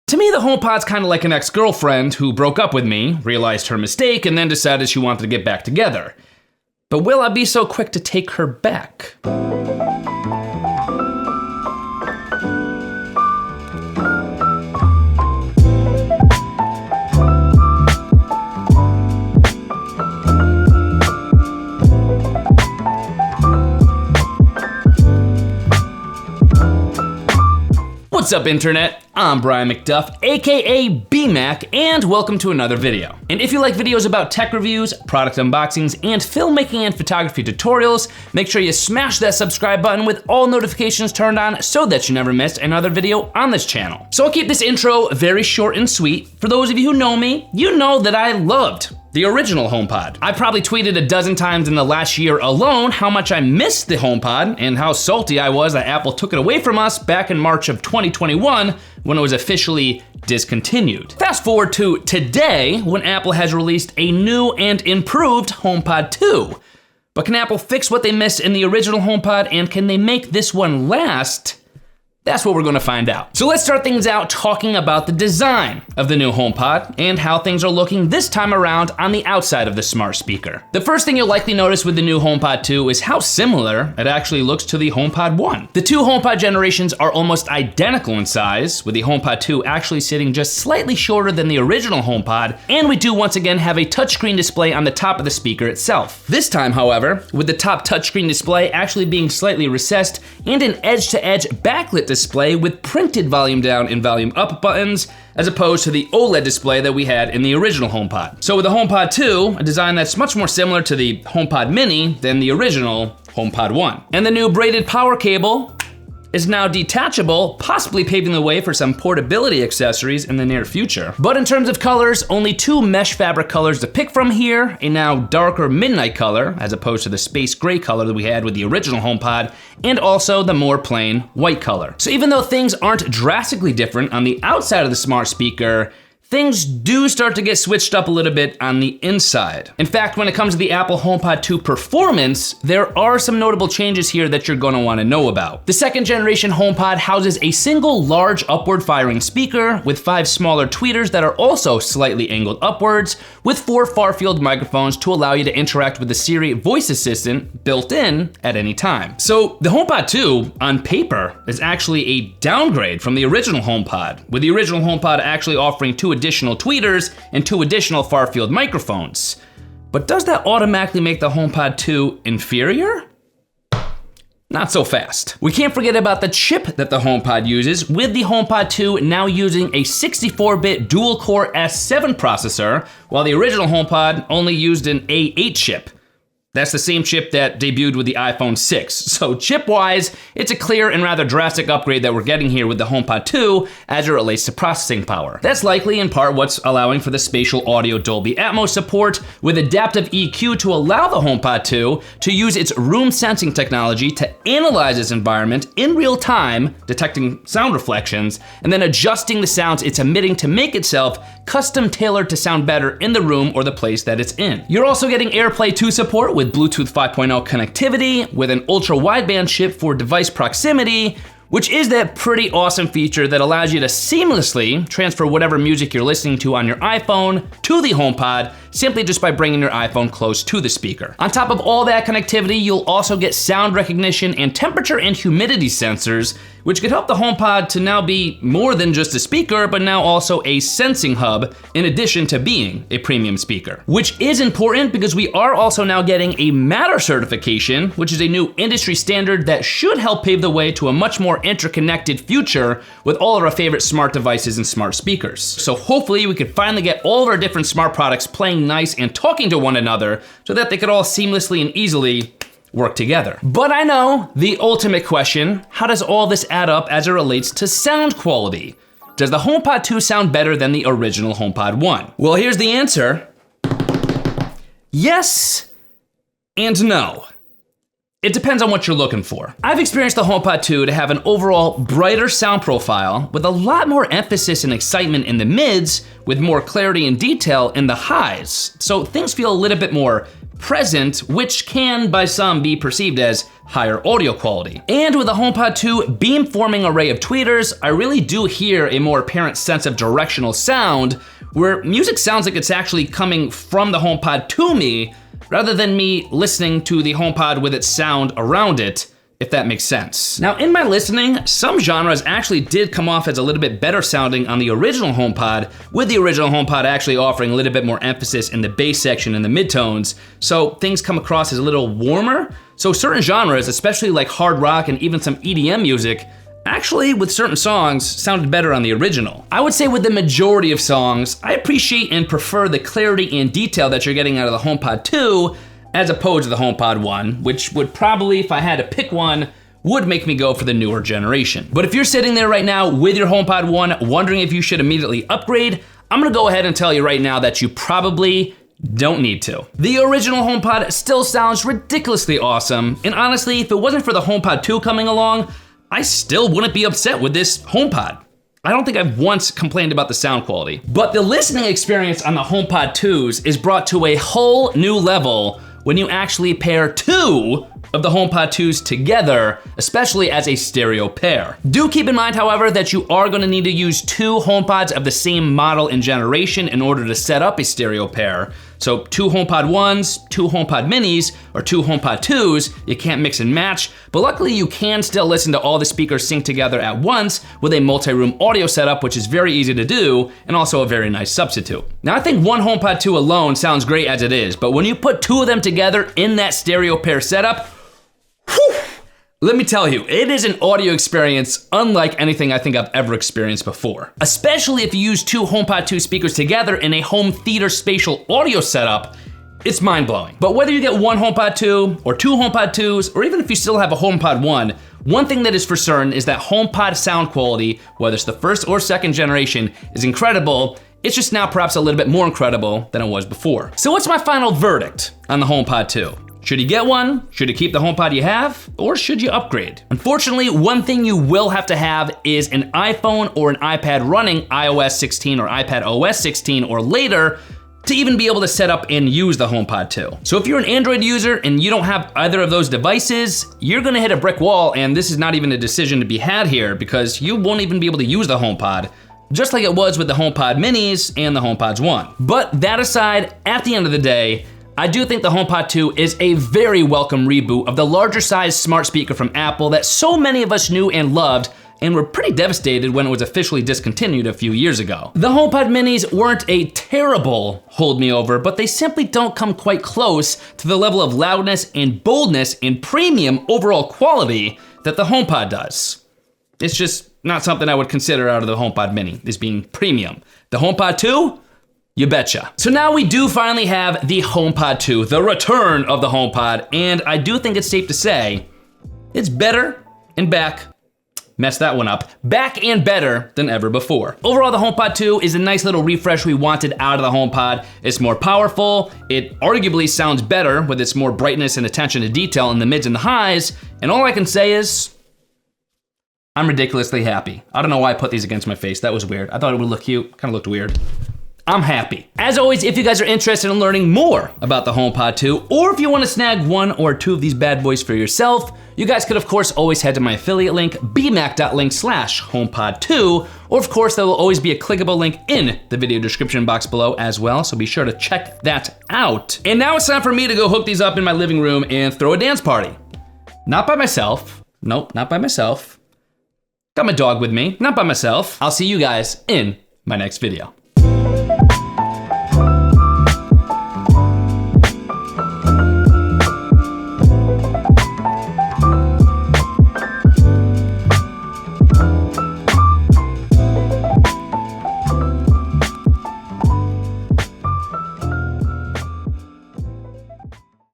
To me, the HomePod's kind of like an ex-girlfriend who broke up with me, realized her mistake, and then decided she wanted to get back together. But will I be so quick to take her back? What's up, Internet? I'm Brian MacDuff, aka BMAC, and welcome to another video. And if you like videos about tech reviews, product unboxings, and filmmaking and photography tutorials, make sure you smash that subscribe button with all notifications turned on so that you never miss another video on this channel. So I'll keep this intro very short and sweet. For those of you who know me, you know that I loved the original HomePod. I probably tweeted a dozen times in the last year alone how much I missed the HomePod and how salty I was that Apple took it away from us back in March of 2021 when it was officially discontinued. Fast forward to today when Apple has released a new and improved HomePod 2. But can Apple fix what they missed in the original HomePod, and can they make this one last? That's what we're gonna find out. So let's start things out talking about the design of the new HomePod and how things are looking this time around on the outside of the smart speaker. The first thing you'll likely notice with the new HomePod 2 is how similar it actually looks to the HomePod 1. The two HomePod generations are almost identical in size, with the HomePod 2 actually sitting just slightly shorter than the original HomePod, and we do once again have a touchscreen display on the top of the speaker itself. This time, however, with the top touchscreen display actually being slightly recessed and an edge-to-edge backlit display with printed volume down and volume up buttons, as opposed to the OLED display that we had in the original HomePod. So with the HomePod 2, a design that's much more similar to the HomePod Mini than the original HomePod 1. And the new braided power cable is now detachable, possibly paving the way for some portability accessories in the near future. But in terms of colors, only two mesh fabric colors to pick from here, a now darker midnight color, as opposed to the space gray color that we had with the original HomePod, and also the more plain white color. So even though things aren't drastically different on the outside of the smart speaker, things do start to get switched up a little bit on the inside. In fact, when it comes to the Apple HomePod 2 performance, there are some notable changes here that you're gonna wanna know about. The second generation HomePod houses a single large upward firing speaker with 5 smaller tweeters that are also slightly angled upwards, with 4 far-field microphones to allow you to interact with the Siri voice assistant built in at any time. So the HomePod 2, on paper, is actually a downgrade from the original HomePod, with the original HomePod actually offering 2 additional tweeters and 2 additional far-field microphones. But does that automatically make the HomePod 2 inferior? Not so fast. We can't forget about the chip that the HomePod uses, with the HomePod 2 now using a 64-bit dual-core S7 processor, while the original HomePod only used an A8 chip. That's the same chip that debuted with the iPhone 6. So chip-wise, it's a clear and rather drastic upgrade that we're getting here with the HomePod 2 as it relates to processing power. That's likely in part what's allowing for the spatial audio Dolby Atmos support, with adaptive EQ to allow the HomePod 2 to use its room sensing technology to analyze its environment in real time, detecting sound reflections, and then adjusting the sounds it's emitting to make itself custom tailored to sound better in the room or the place that it's in. You're also getting AirPlay 2 support with Bluetooth 5.0 connectivity, with an ultra-wideband chip for device proximity, which is that pretty awesome feature that allows you to seamlessly transfer whatever music you're listening to on your iPhone to the HomePod, simply just by bringing your iPhone close to the speaker. On top of all that connectivity, you'll also get sound recognition and temperature and humidity sensors, which could help the HomePod to now be more than just a speaker, but now also a sensing hub, in addition to being a premium speaker. Which is important because we are also now getting a Matter certification, which is a new industry standard that should help pave the way to a much more interconnected future with all of our favorite smart devices and smart speakers. So hopefully we could finally get all of our different smart products playing nice and talking to one another so that they could all seamlessly and easily work together. But I know the ultimate question: how does all this add up as it relates to sound quality? Does the HomePod 2 sound better than the original HomePod 1? Well, here's the answer. Yes and no. It depends on what you're looking for. I've experienced the HomePod 2 to have an overall brighter sound profile with a lot more emphasis and excitement in the mids, with more clarity and detail in the highs. So things feel a little bit more present, which can by some be perceived as higher audio quality. And with the HomePod 2 beamforming array of tweeters, I really do hear a more apparent sense of directional sound, where music sounds like it's actually coming from the HomePod to me, rather than me listening to the HomePod with its sound around it, if that makes sense. Now, in my listening, some genres actually did come off as a little bit better sounding on the original HomePod, with the original HomePod actually offering a little bit more emphasis in the bass section and the midtones, so things come across as a little warmer. So certain genres, especially like hard rock and even some EDM music, actually with certain songs sounded better on the original. I would say with the majority of songs, I appreciate and prefer the clarity and detail that you're getting out of the HomePod 2, as opposed to the HomePod 1, which would probably, if I had to pick one, would make me go for the newer generation. But if you're sitting there right now with your HomePod 1, wondering if you should immediately upgrade, I'm gonna go ahead and tell you right now that you probably don't need to. The original HomePod still sounds ridiculously awesome, and honestly, if it wasn't for the HomePod 2 coming along, I still wouldn't be upset with this HomePod. I don't think I've once complained about the sound quality. But the listening experience on the HomePod 2s is brought to a whole new level when you actually pair two of the HomePod 2s together, especially as a stereo pair. Do keep in mind, however, that you are gonna need to use two HomePods of the same model and generation in order to set up a stereo pair. So 2 HomePod 1s, 2 HomePod minis, or 2 HomePod 2s, you can't mix and match, but luckily you can still listen to all the speakers sync together at once with a multi-room audio setup, which is very easy to do, and also a very nice substitute. Now I think one HomePod 2 alone sounds great as it is, but when you put two of them together in that stereo pair setup, whew, let me tell you, it is an audio experience unlike anything I think I've ever experienced before. Especially if you use two HomePod 2 speakers together in a home theater spatial audio setup, it's mind-blowing. But whether you get one HomePod 2 or two HomePod 2s, or even if you still have a HomePod 1, one thing that is for certain is that HomePod sound quality, whether it's the first or second generation, is incredible. It's just now perhaps a little bit more incredible than it was before. So what's my final verdict on the HomePod 2? Should you get one? Should you keep the HomePod you have? Or should you upgrade? Unfortunately, one thing you will have to have is an iPhone or an iPad running iOS 16 or iPad OS 16 or later to even be able to set up and use the HomePod 2. So if you're an Android user and you don't have either of those devices, you're gonna hit a brick wall, and this is not even a decision to be had here because you won't even be able to use the HomePod, just like it was with the HomePod minis and the HomePods 1. But that aside, at the end of the day, I do think the HomePod 2 is a very welcome reboot of the larger size smart speaker from Apple that so many of us knew and loved and were pretty devastated when it was officially discontinued a few years ago. The HomePod minis weren't a terrible hold me over, but they simply don't come quite close to the level of loudness and boldness and premium overall quality that the HomePod does. It's just not something I would consider out of the HomePod mini as being premium. The HomePod 2? You betcha. So now we do finally have the HomePod 2, the return of the HomePod, and I do think it's safe to say it's better and back and better than ever before. Overall, the HomePod 2 is a nice little refresh we wanted out of the HomePod. It's more powerful, it arguably sounds better with its more brightness and attention to detail in the mids and the highs, and all I can say is, I'm ridiculously happy. I don't know why I put these against my face, that was weird. I thought it would look cute, kind of looked weird. I'm happy. As always, if you guys are interested in learning more about the HomePod 2, or if you want to snag one or two of these bad boys for yourself, you guys could of course always head to my affiliate link, bmac.link/HomePod2, or of course there will always be a clickable link in the video description box below as well, so be sure to check that out. And now it's time for me to go hook these up in my living room and throw a dance party. Not by myself. Nope, not by myself. Got my dog with me, not by myself. I'll see you guys in my next video.